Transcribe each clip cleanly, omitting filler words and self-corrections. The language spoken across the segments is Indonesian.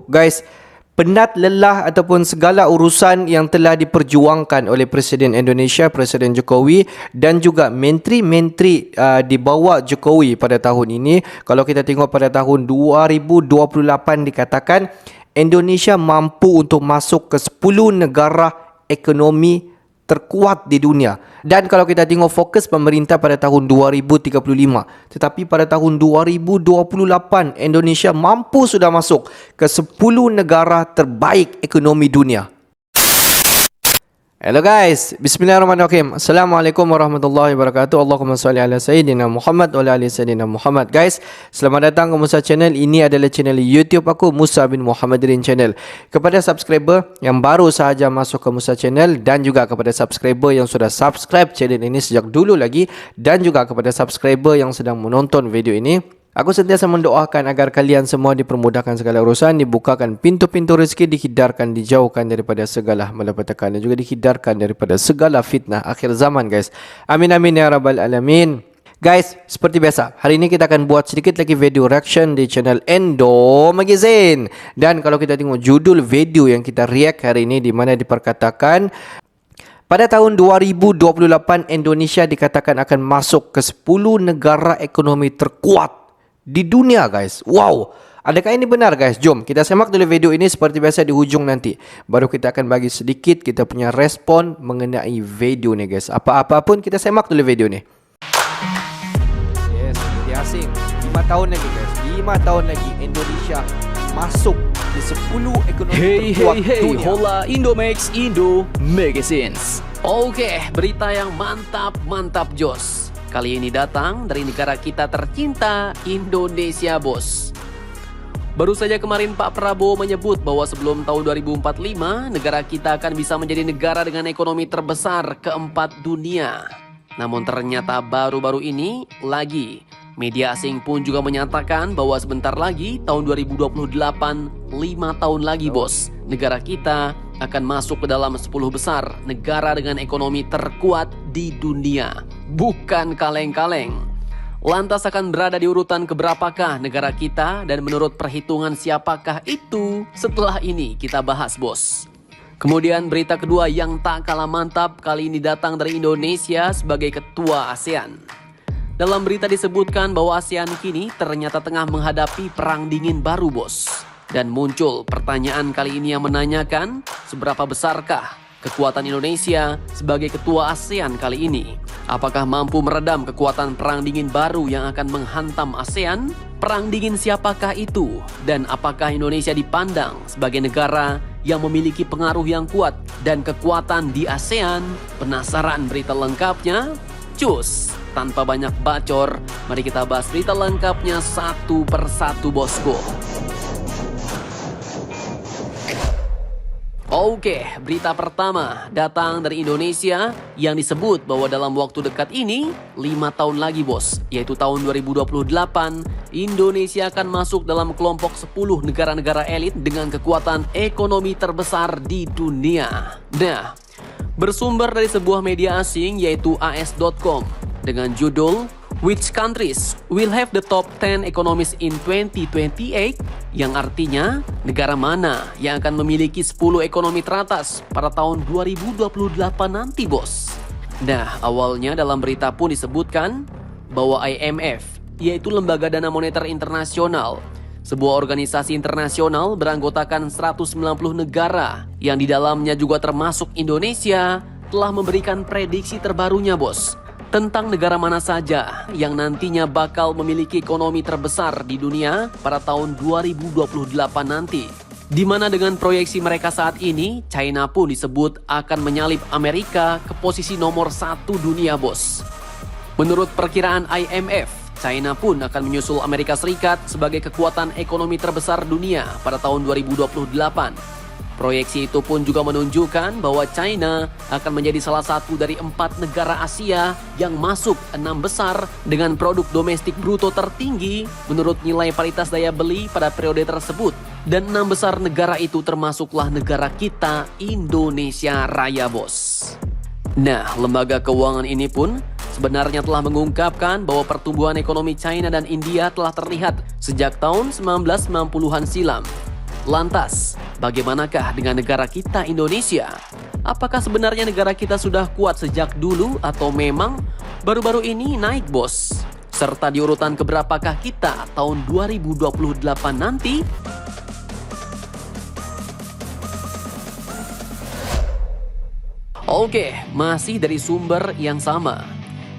Guys, penat lelah ataupun segala urusan yang telah diperjuangkan oleh Presiden Indonesia, Presiden Jokowi dan juga menteri-menteri di bawah Jokowi pada tahun ini. Kalau kita tengok pada tahun 2028 dikatakan Indonesia mampu untuk masuk ke 10 negara ekonomi terkuat di dunia. Dan kalau kita tengok fokus pemerintah pada tahun 2035, tetapi pada tahun 2028 Indonesia mampu sudah masuk ke 10 negara terbaik ekonomi dunia. Hello guys, bismillahirrahmanirrahim. Assalamualaikum warahmatullahi wabarakatuh. Allahumma salli ala Sayyidina Muhammad wa ala ali Sayyidina Muhammad. Guys, selamat datang ke Musa Channel. Ini adalah channel YouTube aku, Musa bin Muhammadin Channel. Kepada subscriber yang baru sahaja masuk ke Musa Channel dan juga kepada subscriber yang sudah subscribe channel ini sejak dulu lagi dan juga kepada subscriber yang sedang menonton video ini, aku sentiasa mendoakan agar kalian semua dipermudahkan segala urusan, dibukakan pintu-pintu rezeki, dihindarkan, dijauhkan daripada segala malapetaka dan juga dihindarkan daripada segala fitnah akhir zaman guys. Amin amin ya rabbal alamin. Guys, seperti biasa, hari ini kita akan buat sedikit lagi video reaction di channel Endo Magazine. Dan kalau kita tengok judul video yang kita react hari ini, di mana diperkatakan pada tahun 2028 Indonesia dikatakan akan masuk ke 10 negara ekonomi terkuat di dunia guys. Wow, adakah ini benar guys? Jom kita semak dulu video ini. Seperti biasa di hujung nanti baru kita akan bagi sedikit kita punya respon mengenai video ni guys. Apa-apa pun kita semak dulu video ni. Yes, media asing 5 tahun lagi guys. 5 tahun lagi Indonesia masuk di 10 ekonomi terkuat dunia. Hola Indomax Indo Magazines. Oke, berita yang mantap jos. Kali ini datang dari negara kita tercinta, Indonesia, bos. Baru saja kemarin Pak Prabowo menyebut bahwa sebelum tahun 2045, negara kita akan bisa menjadi negara dengan ekonomi terbesar keempat dunia. Namun ternyata baru-baru ini lagi, media asing pun juga menyatakan bahwa sebentar lagi, tahun 2028, 5 tahun lagi bos, negara kita akan masuk ke dalam 10 besar negara dengan ekonomi terkuat di dunia. Bukan kaleng-kaleng. Lantas akan berada di urutan keberapakah negara kita dan menurut perhitungan siapakah itu? Setelah ini kita bahas bos. Kemudian berita kedua yang tak kalah mantap kali ini datang dari Indonesia sebagai ketua ASEAN. Dalam berita disebutkan bahwa ASEAN kini ternyata tengah menghadapi perang dingin baru bos. Dan muncul pertanyaan kali ini yang menanyakan seberapa besarkah kekuatan Indonesia sebagai ketua ASEAN kali ini. Apakah mampu meredam kekuatan perang dingin baru yang akan menghantam ASEAN? Perang dingin siapakah itu? Dan apakah Indonesia dipandang sebagai negara yang memiliki pengaruh yang kuat dan kekuatan di ASEAN? Penasaran berita lengkapnya? Cus! Tanpa banyak bacor, mari kita bahas berita lengkapnya satu persatu bosku. Oke, berita pertama datang dari Indonesia yang disebut bahwa dalam waktu dekat ini 5 tahun lagi bos, yaitu tahun 2028, Indonesia akan masuk dalam kelompok 10 negara-negara elit dengan kekuatan ekonomi terbesar di dunia. Nah, bersumber dari sebuah media asing yaitu as.com dengan judul Which countries will have the top 10 economies in 2028? Yang artinya, negara mana yang akan memiliki 10 ekonomi teratas pada tahun 2028 nanti bos. Nah, awalnya dalam berita pun disebutkan bahwa IMF, yaitu Lembaga Dana Moneter Internasional, sebuah organisasi internasional beranggotakan 190 negara yang di dalamnya juga termasuk Indonesia, telah memberikan prediksi terbarunya bos, tentang negara mana saja yang nantinya bakal memiliki ekonomi terbesar di dunia pada tahun 2028 nanti. Di mana dengan proyeksi mereka saat ini, China pun disebut akan menyalip Amerika ke posisi nomor 1 dunia bos. Menurut perkiraan IMF, China pun akan menyusul Amerika Serikat sebagai kekuatan ekonomi terbesar dunia pada tahun 2028. Proyeksi itu pun juga menunjukkan bahwa China akan menjadi salah satu dari 4 negara Asia yang masuk 6 besar dengan produk domestik bruto tertinggi menurut nilai paritas daya beli pada periode tersebut. Dan 6 besar negara itu termasuklah negara kita, Indonesia Raya bos. Nah, lembaga keuangan ini pun sebenarnya telah mengungkapkan bahwa pertumbuhan ekonomi China dan India telah terlihat sejak tahun 1990-an silam. Lantas, bagaimanakah dengan negara kita Indonesia? Apakah sebenarnya negara kita sudah kuat sejak dulu atau memang baru-baru ini naik bos? Serta di urutan keberapakah kita tahun 2028 nanti? Oke, masih dari sumber yang sama.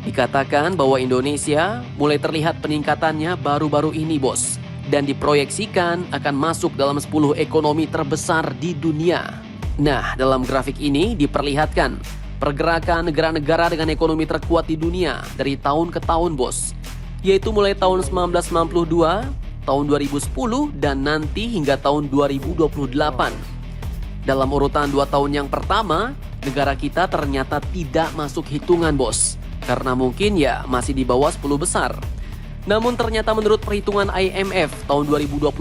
Dikatakan bahwa Indonesia mulai terlihat peningkatannya baru-baru ini bos. Dan diproyeksikan akan masuk dalam 10 ekonomi terbesar di dunia. Nah, dalam grafik ini diperlihatkan pergerakan negara-negara dengan ekonomi terkuat di dunia dari tahun ke tahun bos. Yaitu mulai tahun 1992, tahun 2010, dan nanti hingga tahun 2028. Dalam urutan 2 tahun yang pertama, negara kita ternyata tidak masuk hitungan bos. Karena mungkin ya masih di bawah 10 besar. Namun ternyata menurut perhitungan IMF tahun 2028,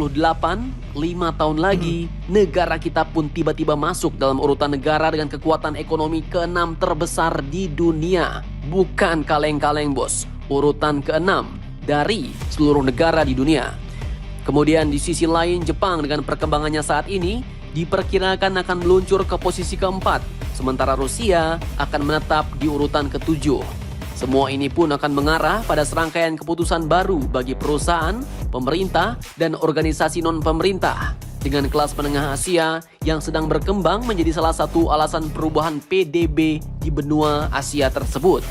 5 tahun lagi, negara kita pun tiba-tiba masuk dalam urutan negara dengan kekuatan ekonomi ke-6 terbesar di dunia. Bukan kaleng-kaleng bos, urutan ke-6 dari seluruh negara di dunia. Kemudian di sisi lain Jepang dengan perkembangannya saat ini diperkirakan akan meluncur ke posisi ke-4, sementara Rusia akan menetap di urutan ke-7. Semua ini pun akan mengarah pada serangkaian keputusan baru bagi perusahaan, pemerintah, dan organisasi non-pemerintah dengan kelas menengah Asia yang sedang berkembang menjadi salah satu alasan perubahan PDB di benua Asia tersebut.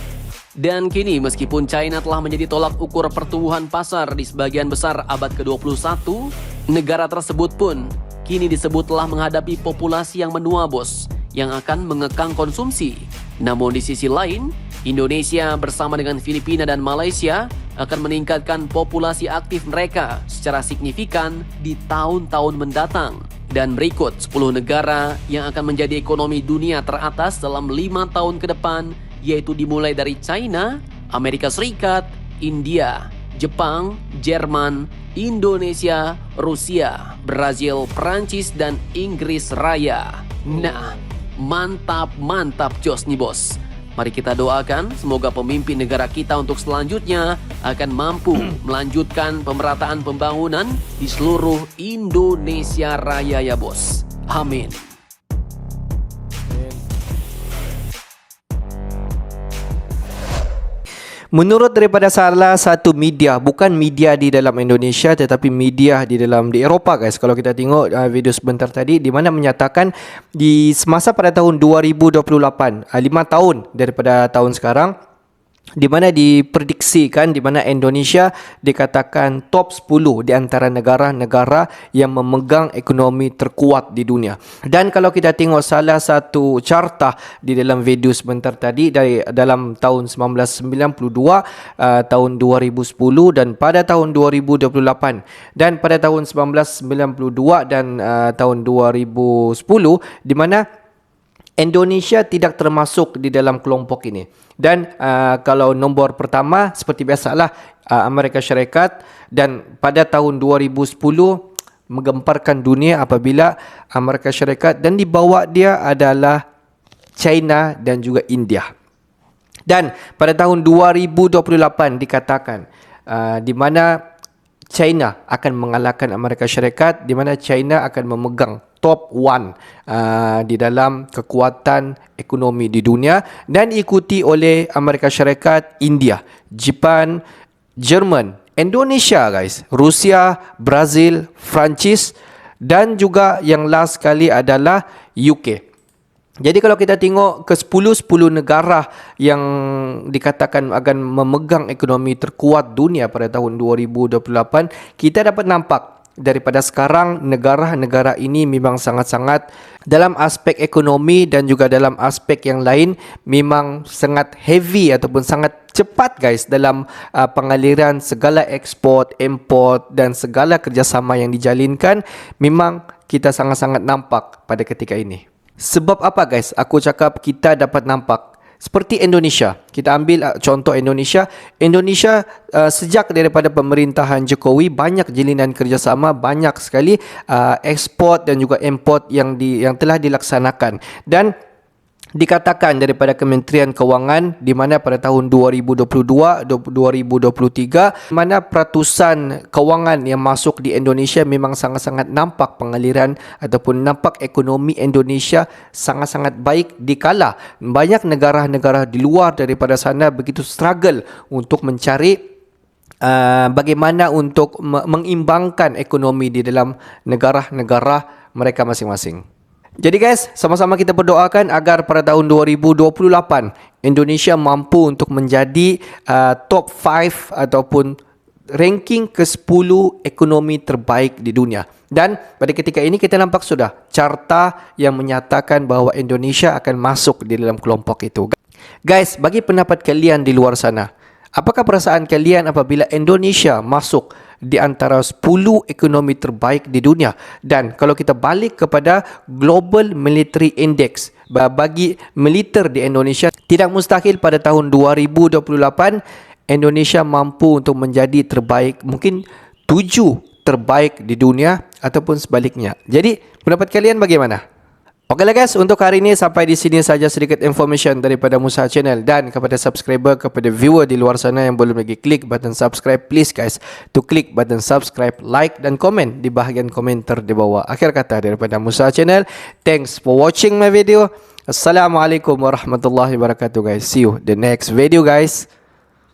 Dan kini meskipun China telah menjadi tolak ukur pertumbuhan pasar di sebagian besar abad ke-21, negara tersebut pun kini disebut telah menghadapi populasi yang menua bos, yang akan mengekang konsumsi. Namun di sisi lain, Indonesia bersama dengan Filipina dan Malaysia akan meningkatkan populasi aktif mereka secara signifikan di tahun-tahun mendatang. Dan berikut 10 negara yang akan menjadi ekonomi dunia teratas dalam 5 tahun ke depan, yaitu dimulai dari China, Amerika Serikat, India, Jepang, Jerman, Indonesia, Rusia, Brazil, Perancis, dan Inggris Raya. Nah, mantap jos nih bos. Mari kita doakan semoga pemimpin negara kita untuk selanjutnya akan mampu melanjutkan pemerataan pembangunan di seluruh Indonesia Raya ya bos. Amin. Menurut daripada salah satu media, bukan media di dalam Indonesia tetapi media di Eropah guys. Kalau kita tengok video sebentar tadi di mana menyatakan di semasa pada tahun 2028, 5 tahun daripada tahun sekarang, di mana diprediksikan di mana Indonesia dikatakan top 10 di antara negara-negara yang memegang ekonomi terkuat di dunia. Dan kalau kita tengok salah satu carta di dalam video sebentar tadi dari dalam tahun 1992, tahun 2010 dan pada tahun 2028, dan pada tahun 1992 dan tahun 2010 di mana Indonesia tidak termasuk di dalam kelompok ini. Dan kalau nombor pertama seperti biasalah Amerika Syarikat, dan pada tahun 2010 menggemparkan dunia apabila Amerika Syarikat, dan di bawah dia adalah China dan juga India. Dan pada tahun 2028 dikatakan di mana China akan mengalahkan Amerika Syarikat, di mana China akan memegang top 1 di dalam kekuatan ekonomi di dunia, dan diikuti oleh Amerika Syarikat, India, Jepun, Jerman, Indonesia guys, Rusia, Brazil, Perancis, dan juga yang last sekali adalah UK. Jadi kalau kita tengok ke 10 negara yang dikatakan akan memegang ekonomi terkuat dunia pada tahun 2028, kita dapat nampak daripada sekarang negara-negara ini memang sangat-sangat dalam aspek ekonomi dan juga dalam aspek yang lain memang sangat heavy ataupun sangat cepat guys dalam pengaliran segala ekspor, import dan segala kerjasama yang dijalinkan. Memang kita sangat-sangat nampak pada ketika ini. Sebab apa guys? Aku cakap kita dapat nampak seperti Indonesia. Kita ambil contoh Indonesia. Indonesia sejak daripada pemerintahan Jokowi banyak jalinan kerjasama, banyak sekali ekspor dan juga import yang telah dilaksanakan. Dan dikatakan daripada Kementerian Kewangan di mana pada tahun 2022 2023 mana peratusan kewangan yang masuk di Indonesia memang sangat-sangat nampak pengaliran ataupun nampak ekonomi Indonesia sangat-sangat baik dikala banyak negara-negara di luar daripada sana begitu struggle untuk mencari bagaimana untuk mengimbangkan ekonomi di dalam negara-negara mereka masing-masing. Jadi guys, sama-sama kita berdoakan agar pada tahun 2028 Indonesia mampu untuk menjadi top 5 ataupun ranking ke-10 ekonomi terbaik di dunia. Dan pada ketika ini kita nampak sudah carta yang menyatakan bahawa Indonesia akan masuk di dalam kelompok itu. Guys, bagi pendapat kalian di luar sana, apakah perasaan kalian apabila Indonesia masuk di antara 10 ekonomi terbaik di dunia? Dan kalau kita balik kepada Global Military Index, bagi militer di Indonesia, tidak mustahil pada tahun 2028 Indonesia mampu untuk menjadi terbaik, mungkin 7 terbaik di dunia ataupun sebaliknya. Jadi, pendapat kalian bagaimana? Okeylah guys, untuk hari ini sampai di sini saja sedikit information daripada Musa Channel. Dan kepada subscriber, kepada viewer di luar sana yang belum lagi klik button subscribe, please guys to klik button subscribe, like dan komen di bahagian komentar di bawah. Akhir kata daripada Musa Channel, thanks for watching my video. Assalamualaikum warahmatullahi wabarakatuh guys. See you the next video guys.